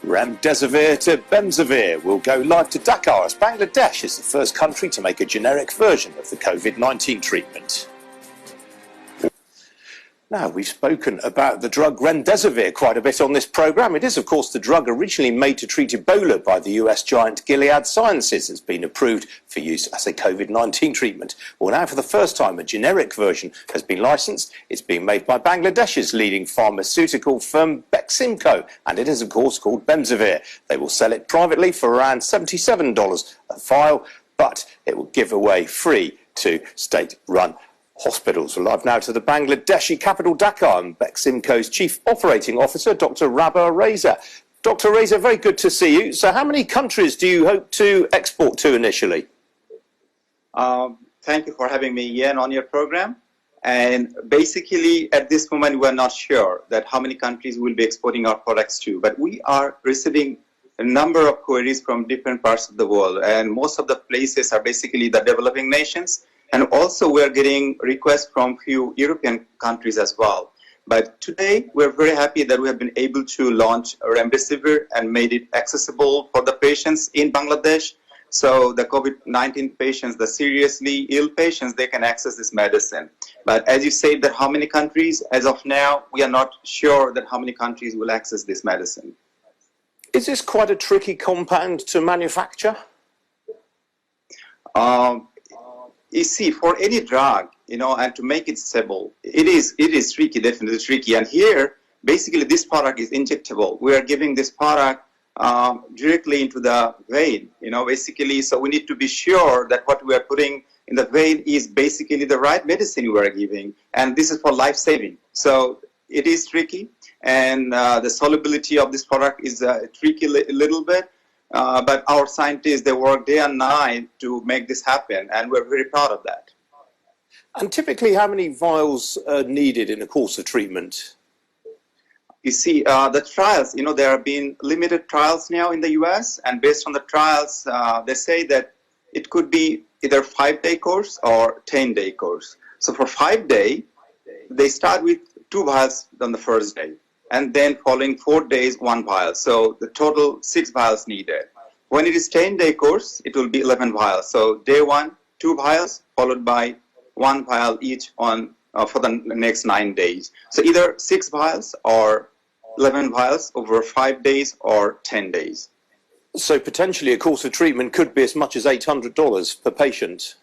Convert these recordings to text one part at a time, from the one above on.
Remdesivir to Bemzivir will go live to Dakar as Bangladesh is the first country to make a generic version of the COVID-19 treatment. Now, we've spoken about the drug Remdesivir quite a bit on this programme. It is, of course, the drug originally made to treat Ebola by the US giant Gilead Sciences. It's been approved for use as a COVID-19 treatment. Well, now, for the first time, a generic version has been licensed. It's being made by Bangladesh's leading pharmaceutical firm, Beximco, and it is, of course, called Bemzivir. They will sell it privately for around $77 a vial, but it will give away free to state-run hospitals. We're live now to the Bangladeshi capital Dhaka and Beximco's Chief Operating Officer, Dr. Rabah Reza. Dr. Reza, very good to see you. So how many countries do you hope to export to initially? Thank you for having me, Ian, on your program. And basically, at this moment, we're not sure that how many countries we'll be exporting our products to, but we are receiving a number of queries from different parts of the world, and most of the places are basically the developing nations. And also we're getting requests from few European countries as well. But today we're very happy that we have been able to launch Remdesivir and made it accessible for the patients in Bangladesh. So the COVID-19 patients, the seriously ill patients, they can access this medicine. But as you said, that how many countries, as of now, we are not sure that how many countries will access this medicine. Is this quite a tricky compound to manufacture? You see, for any drug, and to make it stable, it is tricky, definitely tricky. And here, basically, this product is injectable. We are giving this product directly into the vein, basically. So we need to be sure that what we are putting in the vein is basically the right medicine we are giving. And this is for life-saving. So it is tricky. And the solubility of this product is tricky a little bit. But our scientists, they work day and night to make this happen, and we're very proud of that. And typically, how many vials are needed in a course of treatment? You see, the trials, there have been limited trials now in the US, and based on the trials, they say that it could be either 5-day course or 10-day course. So for 5-day, they start with 2 vials on the first day, and then following 4 days, 1 vial. So the total 6 vials needed. When it is 10-day course, it will be 11 vials. So day 1, 2 vials, followed by 1 vial each on for the next 9 days. So either 6 vials or 11 vials over 5 days or 10 days. So potentially a course of treatment could be as much as $800 per patient.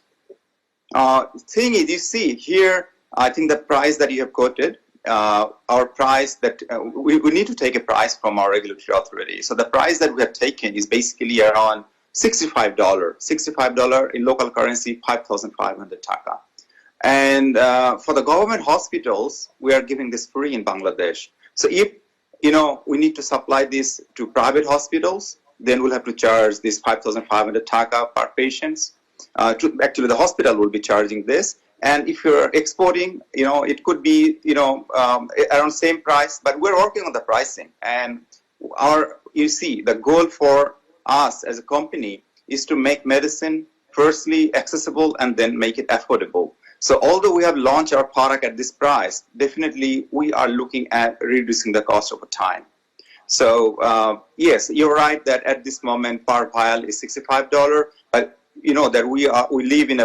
Thing is, you see here, I think the price that you have quoted, our price that we need to take a price from our regulatory authority. So the price that we have taken is basically around $65. $65 in local currency, 5,500 taka. And for the government hospitals, we are giving this free in Bangladesh. So if we need to supply this to private hospitals, then we'll have to charge this 5,500 taka per patient. Actually, the hospital will be charging this. And if you're exporting, it could be, around same price, but we're working on the pricing. And you see, the goal for us as a company is to make medicine firstly accessible and then make it affordable. So although we have launched our product at this price, definitely we are looking at reducing the cost over time. So yes, you're right that at this moment per vial is $65, but that we live in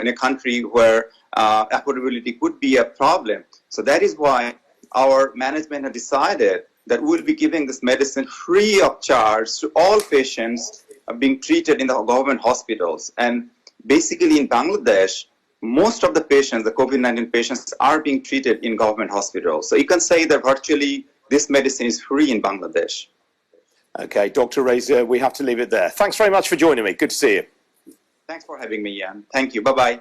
a country where affordability could be a problem. So that is why our management has decided that we'll be giving this medicine free of charge to all patients being treated in the government hospitals. And basically in Bangladesh, most of the patients, the COVID-19 patients, are being treated in government hospitals. So you can say that virtually this medicine is free in Bangladesh. Okay, Dr. Reza, we have to leave it there. Thanks very much for joining me. Good to see you. Thanks for having me, Ian. Thank you. Bye-bye.